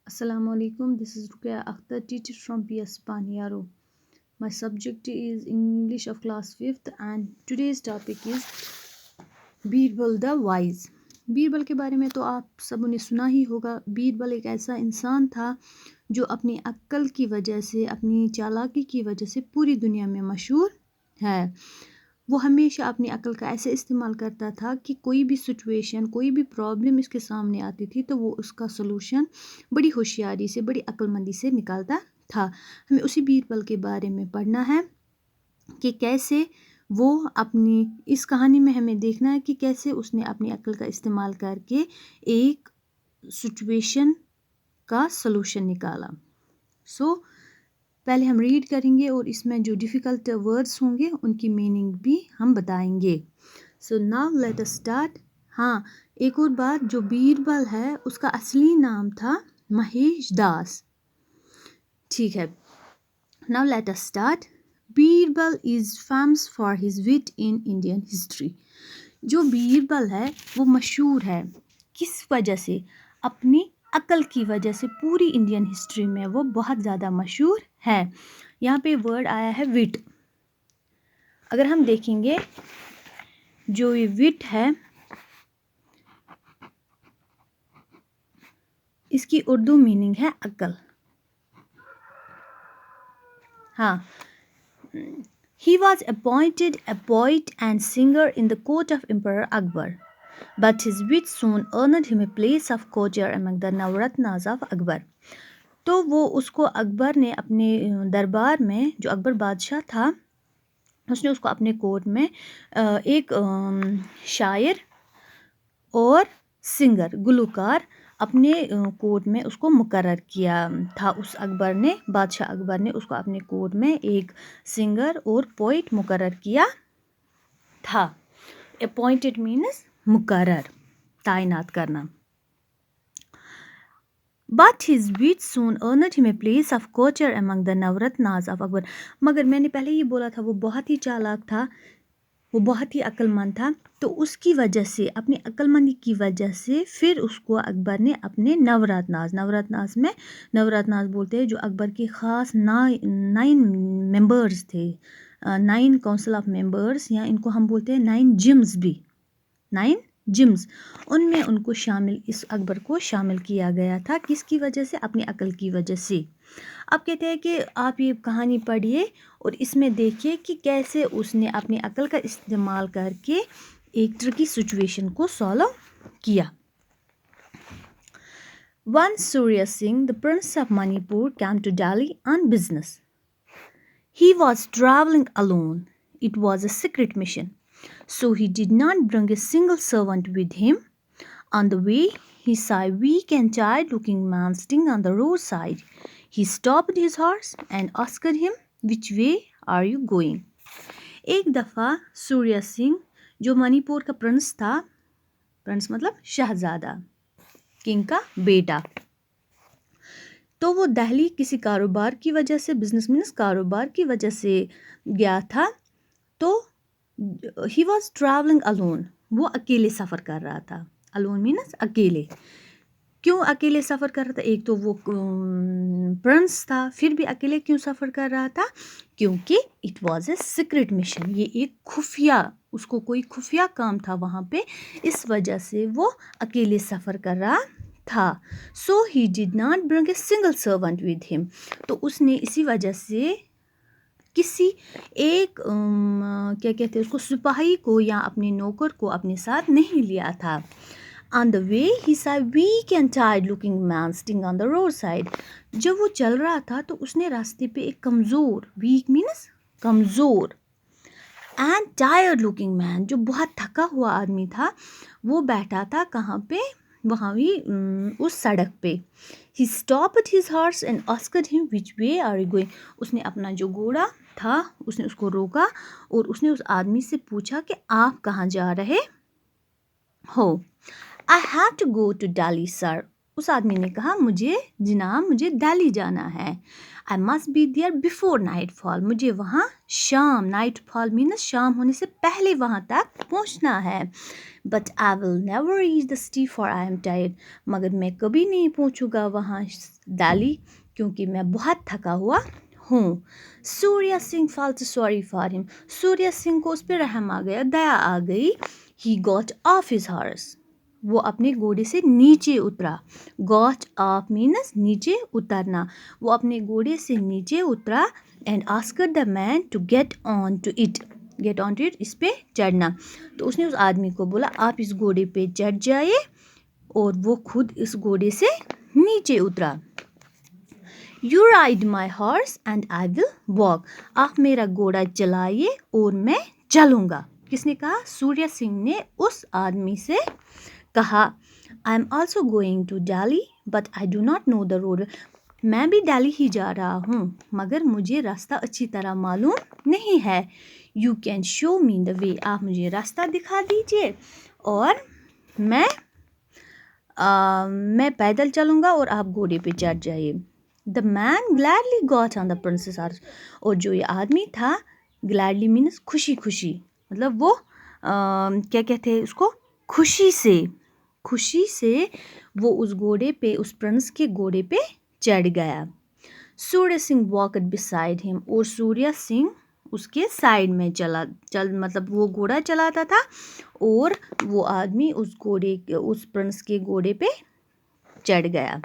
Assalamu alaikum. This is Ruqya Akhtar, teacher from PS Paniyaro. My subject is English of class 5th and today's topic is Birbal the wise. Birbal के बारे में तो आप सबों ने सुना ही होगा। बीरबल एक ऐसा इंसान था जो अपनी अक्ल की वजह से, अपनी चालाकी की वजह से पूरी दुनिया में मशहूर है। वो हमेशा अपनी अक्ल का ऐसे इस्तेमाल करता था कि कोई भी सिचुएशन, कोई भी प्रॉब्लम इसके सामने आती थी तो वो उसका सलूशन बड़ी होशियारी से, बड़ी अक्लमंदी से निकालता था। हमें उसी बीरबल के बारे में पढ़ना है कि कैसे वो अपनी, इस कहानी में हमें देखना है कि कैसे उसने अपनी अक्ल का इस्तेमाल करके एक सिचुएशन का सलूशन निकाला। पहले हम रीड करेंगे और इसमें जो डिफ़िकल्ट वर्ड्स होंगे उनकी मीनिंग भी हम बताएंगे। Now let us start. हाँ, एक और बात, जो बीरबल है उसका असली नाम था महेश दास। ठीक है, now let us start. Birbal is famous for his wit in Indian history. जो बीरबल है वो मशहूर है, किस वजह से? अपनी अक्ल की वजह से। पूरी इंडियन हिस्ट्री में वो बहुत ज़्यादा मशहूर है। यहाँ पे वर्ड आया है विट। अगर हम देखेंगे जो ये विट है, इसकी उर्दू मीनिंग है अक्ल। हाँ, he was appointed a poet and singer in the court of Emperor Akbar, but his wit soon earned him a place of courtier among the Navratnas of Akbar. तो वो उसको अकबर ने अपने दरबार में, जो अकबर बादशाह था, उसने उसको अपने कोर्ट में एक शायर और सिंगर, गुलूकार अपने कोर्ट में उसको मुकर्रर किया था। उस अकबर ने, बादशाह अकबर ने उसको अपने कोर्ट में एक सिंगर और पोइट मुकर्रर किया था। अपॉइंटेड मीन्स मुकर्रर, तैनात करना। But his wit soon earned him a place of courtier among the Navratnas of Akbar. मगर मैंने पहले ही बोला था वो बहुत ही चालाक था, वो बहुत ही अक्लमंद था। तो उसकी वजह से, अपनी अक्लमंदी की वजह से, फिर उसको अकबर ने अपने नवरत्नास में, नवरत्नास बोलते हैं जो अकबर के ख़ास 9 मेंबर्स थे, 9 काउंसिल ऑफ मेंबर्स, या इनको हम बोलते हैं 9 जिम्स भी, 9 जिम्स, उनमें उनको शामिल, इस अकबर को शामिल किया गया था। किसकी वजह से? अपनी अक्ल की वजह से। अब कहते हैं कि आप ये कहानी पढ़िए और इसमें देखिए कि कैसे उसने अपनी अक्ल का इस्तेमाल करके एक ट्रिकी सिचुएशन को सॉल्व किया। Once Surya Singh, the prince of Manipur, came to Delhi on business. He was traveling alone. It was a secret mission, so he did not bring a single servant with him. On the way, he saw a weak and tired-looking man sitting on the roadside. He stopped his horse and asked him, "Which way are you going?" एक दफ़ा सूर्या सिंह, जो मणिपुर का Prince था, Prince मतलब शहजादा, king का बेटा, तो वो दिल्ली किसी कारोबार की वजह से, बिजनेस मीन्स कारोबार की वजह से गया था। तो ही वॉज ट्रैवलिंग अलोन, वो अकेले सफ़र कर रहा था। अलोन मीन्स अकेले। क्यों अकेले सफ़र कर रहा था? एक तो वो प्रिंस था, फिर भी अकेले क्यों सफ़र कर रहा था? क्योंकि it was a secret mission, ये एक खुफिया, उसको कोई खुफिया काम था वहाँ पे, इस वजह से वो अकेले सफ़र कर रहा था। So he did not bring a single servant with him, तो उसने इसी वजह से किसी एक क्या कहते हैं उसको, सिपाही को या अपने नौकर को अपने साथ नहीं लिया था। On the way, he saw a weak and tired-looking man sitting on the roadside. जब वो चल रहा था तो उसने रास्ते पे एक कमज़ोर, weak means कमज़ोर, and tired-looking man, जो बहुत थका हुआ आदमी था, वो बैठा था कहाँ पे? वहाँ भी उस सड़क पे। He stopped his horse and asked him, "Which way are you going?" उसने अपना जो घोड़ा था उसने उसको रोका और उसने उस आदमी से पूछा कि आप कहाँ जा रहे हो? "I have to go to Delhi, sir," उस आदमी ने कहा मुझे जनाब मुझे दिल्ली जाना है. I must be there before nightfall. मुझे वहाँ शाम nightfall मीन्स शाम होने से पहले वहाँ तक पहुँचना है. But I will never reach the city for I am tired. मगर मैं कभी नहीं पहुँचूँगा वहाँ दिल्ली क्योंकि मैं बहुत थका हुआ हूँ. Surya Singh felt sorry for him. Surya Singh को उस पर रहम आ गया, दया आ गई. He got off his horse. वो अपने घोड़े से नीचे उतरा. Got off means नीचे उतरना. वो अपने घोड़े से नीचे उतरा and asked the man to get on to it. Get on to it इस पे चढ़ना. तो उसने उस आदमी को बोला आप इस घोड़े पे चढ़ जाइए और वो खुद इस घोड़े से नीचे उतरा. You ride my horse and I will walk. आप मेरा घोड़ा चलाइए और मैं चलूँगा. किसने कहा? सूर्या सिंह ने उस आदमी से कहा. I am also going to Delhi but I do not know the road. मैं भी दिल्ली ही जा रहा हूँ मगर मुझे रास्ता अच्छी तरह मालूम नहीं है. You can show me the way. आप मुझे रास्ता दिखा दीजिए और मैं पैदल चलूँगा और आप घोड़े पे चढ़ जाइए. The man gladly got on the prince's horse. और जो ये आदमी था gladly means खुशी खुशी, मतलब वो क्या कहते हैं उसको, खुशी से वो उस घोड़े पे, उस प्रिंस के घोड़े पे चढ़ गया. Surya Singh walked beside him. और सूर्या सिंह उसके साइड में मतलब वो घोड़ा चलाता था और वो आदमी उस प्रिंस के घोड़े पे चढ़ गया.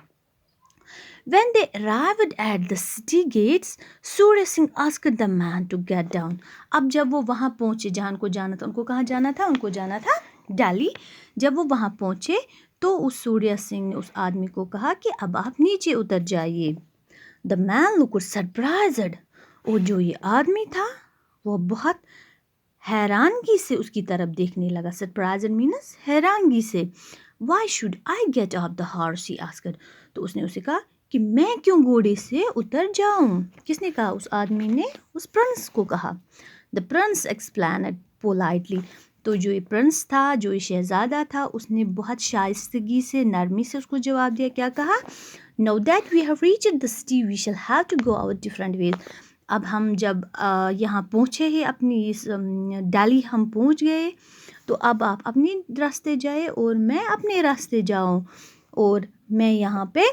When they arrived at the city gates, Surya Singh asked the man to get down. अब जब वो वहाँ पहुँचे जहाँ उनको जाना था, उनको कहाँ जाना था? उनको जाना था दिल्ली. जब वो वहाँ पहुँचे तो उस सूर्या सिंह ने उस आदमी को कहा कि अब आप नीचे उतर जाइए. The man looked surprised. और जो ये आदमी था वो बहुत हैरानगी से उसकी तरफ देखने लगा. Surprised means हैरानगी से. Why should I get off the horse? He asked. तो उसने उसे कहा कि मैं क्यों घोड़े से उतर जाऊं? किसने कहा? उस आदमी ने उस प्रिंस को कहा. The prince explained politely. तो जो ये प्रिंस था, जो ये शहजादा था, उसने बहुत शाइस्तगी से, नरमी से उसको जवाब दिया. क्या कहा? Now that we have reached the city, we shall have to go our different ways. अब हम जब यहाँ पहुँचे हैं, अपनी इस दिल्ली हम पहुँच गए, तो अब आप अपने रास्ते जाए और मैं अपने रास्ते जाऊँ. और मैं यहाँ पे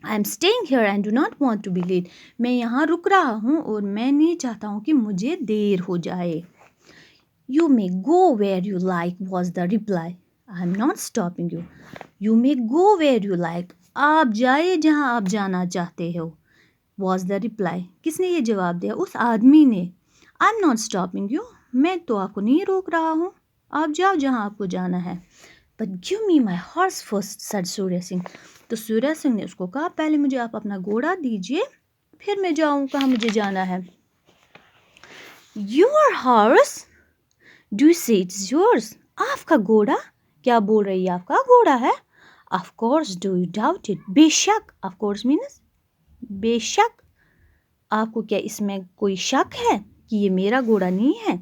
I am staying here and do not want to be late. मैं यहाँ रुक रहा हूँ और मैं नहीं चाहता हूँ कि मुझे देर हो जाए. You may go where you like was the reply. I am not stopping you. You may go where you like. आप जाइए जहाँ आप जाना चाहते हो was the reply. किसने ये जवाब दिया? उस आदमी ने. I am not stopping you. मैं तो आपको नहीं रोक रहा हूँ. आप जाओ जहाँ आपको जाना है. But give me my horse first, said Surya Singh. तो सूर्या सिंह ने उसको कहा पहले मुझे आप अपना घोड़ा दीजिए, फिर मैं जाऊँ कहाँ मुझे जाना है. Your horse? Do you say it's yours? आपका घोड़ा? क्या बोल रही है? आपका घोड़ा है? Of course. Do you doubt it? बेशक. Of course means बेशक. आपको क्या इसमें कोई शक है कि ये मेरा घोड़ा नहीं है?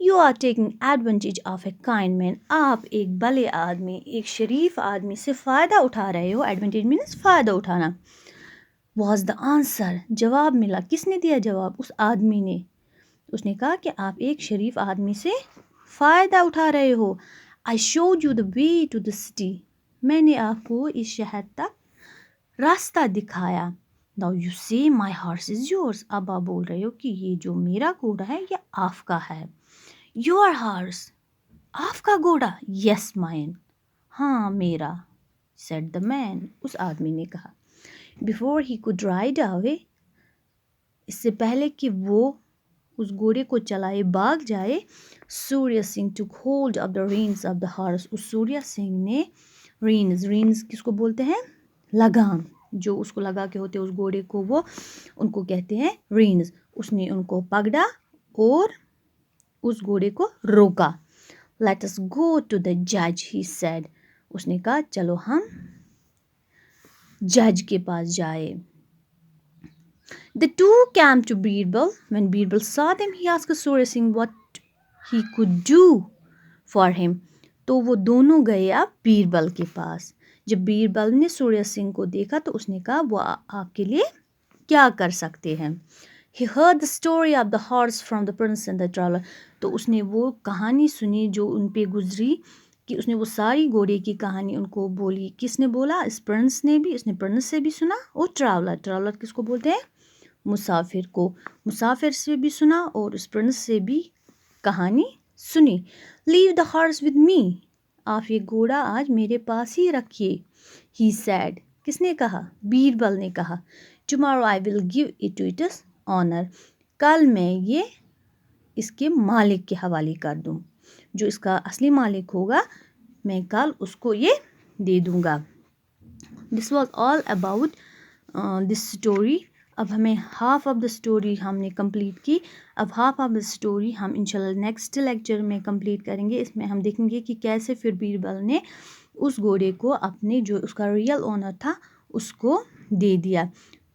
You are taking advantage of a kind man. आप एक भले आदमी, एक शरीफ आदमी से फ़ायदा उठा रहे हो. Advantage means फ़ायदा उठाना. Was the answer. जवाब मिला. किसने दिया जवाब? उस आदमी ने. उसने कहा कि आप एक शरीफ आदमी से फ़ायदा उठा रहे हो. I showed you the way to the city. मैंने आपको इस शहर तक रास्ता दिखाया. Now you say my horse is yours. अब आप बोल रहे हो कि ये जो मेरा घोड़ा है ये आपका है. Your horse. आपका घोड़ा? Yes, mine. हाँ मेरा, said the man. उस आदमी ने कहा. Before he could ride away, इससे पहले कि वो उस घोड़े को चलाए भाग जाए, Surya Singh took hold of the reins of the horse. उस सूर्या सिंह ने reins किसको बोलते हैं? लगाम. जो उसको लगा के होते हैं उस घोड़े को, वो उनको कहते हैं reins. उसने उनको पकड़ा और उस घोड़े को रोका. Let us go to the judge, he said. उसने कहा चलो हम जज के पास जाए. The two came to Birbal. When Birbal saw them, he asked Surya Singh what he could do for him. तो वो दोनों गए अब बीरबल के पास. جب بیربل نے سوریہ سنگھ کو دیکھا تو اس نے کہا وہ آپ کے لیے کیا کر سکتے ہیں. He heard the story of the horse from the prince and the traveler. تو اس نے وہ کہانی سنی جو ان پہ گزری کہ اس نے وہ ساری گھوڑے کی کہانی ان کو بولی. کس نے بولا؟ اس پرنس نے بھی. اس نے پرنس سے بھی سنا اور ٹریولر کس کو بولتے ہیں؟ مسافر کو. مسافر سے بھی سنا اور اس پرنس سے بھی کہانی سنی. Leave the horse with me. آپ یہ گھوڑا آج میرے پاس ہی رکھیے. He said. کس نے کہا؟ بیربل نے کہا. Tomorrow I will give it to its owner. کل میں یہ اس کے مالک کے حوالے کر دوں. جو اس کا اصلی مالک ہوگا میں کل اس کو یہ دے دوں گا. This was all about this story. اب ہمیں ہاف آف دا اسٹوری ہم نے کمپلیٹ کی. اب ہاف آف دا اسٹوری ہم انشاءاللہ نیکسٹ لیکچر میں کمپلیٹ کریں گے. اس میں ہم دیکھیں گے کہ کیسے پھر بیربل نے اس گھوڑے کو اپنے جو اس کا ریئل اونر تھا اس کو دے دیا.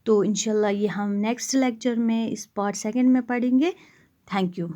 تو انشاءاللہ یہ ہم نیکسٹ لیکچر میں اس پارٹ 2 میں پڑھیں گے. Thank you.